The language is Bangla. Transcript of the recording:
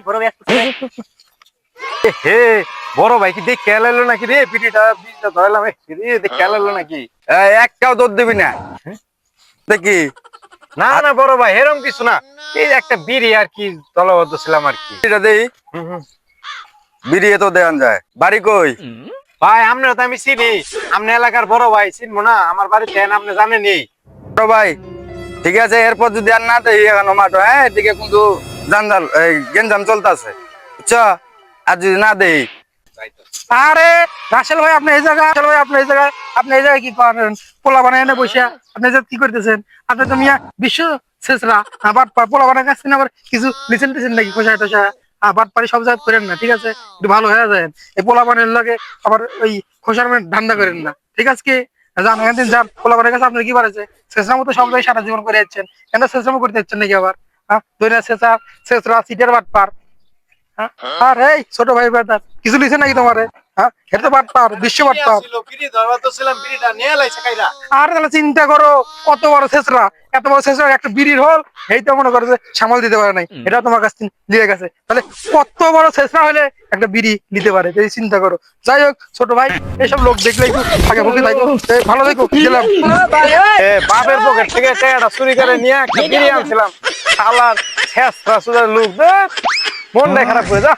বড় ভাই হে বড় ভাই কি দেখ খেয়াল এলো নাকি রে পিটিটা বিড়িটা ধরালাম দেখ খেয়াল এলো নাকি একটাও দৌড় দিবি না দেখি না না বড় ভাই এরকম কিছু না এই যে একটা বিড়ি আর কি দলবদ্ধ ছিলাম আর কি এটা দেই বিড়ি তো দেওয়ান যায় বাড়ি কই ভাই আপনার তো আমি চিনি আপনি এলাকার বড় ভাই চিনবো না আমার বাড়িতে আপনি জানেনি বড় ভাই ঠিক আছে এরপর যদি আর না দেই এখন মাঠো হ্যাঁ এদিকে কিন্তু জানজাল গেঞ্জাম চলতেছে বুঝছো আর যদি না দেই আরে রাসেল ভাই আপনি এই জায়গায় রাসেল ভাই আপনি এই জায়গায় কি করেন পোলা বানায় এনে বসে আপনি যে কি করতেছেন আপনি তো মিয়া বিশ্ব শেষরা আবার পোলা বানায় কাছে আবার কিছু লিসেন টিসেন নাকি খোসা টোসা বাদ পারি সব জায়গা করেন না ঠিক আছে একটু ভালো হয়ে যায় এই পোলা বানের লাগে আবার ওই খোসার মানে ধান্দা করেন না ঠিক আছে কি জান একদিন যান পোলা বানের কাছে আপনি কি করেছে শেষরামো তো সব জায়গায় সারা জীবন করে যাচ্ছেন কেন শেষরামো করতে যাচ্ছেন নাকি আবার হ্যাঁ দৈনা শেষরা সিটের বাদ পার হ্যাঁ আর এই ছোট ভাই ব্রাদার কিছু লিখে নাকি তোমারে হ্যাঁ এটা তো বাটপার বিশ্ব বাটপার আর তাহলে চিন্তা করো কত বড় শেষরা এত বড় শেষরা একটা বিড়ির হল এই তো মনে করো যে সামাল দিতে পারে নাই এটা তোমার কাছ থেকে নিয়ে গেছে তাহলে কত বড় শেষরা হলে একটা বিড়ি নিতে পারে এই চিন্তা করো যাই হোক ছোট ভাই এইসব লোক দেখলে একটু আগে ভুগে থাকো ভালো থাকো গেলাম বাপের পকেট থেকে টাকাটা চুরি করে নিয়ে একটা বিড়ি আনছিলাম শালার শেষরা সুদের লোক মনটাই খারাপ করে যা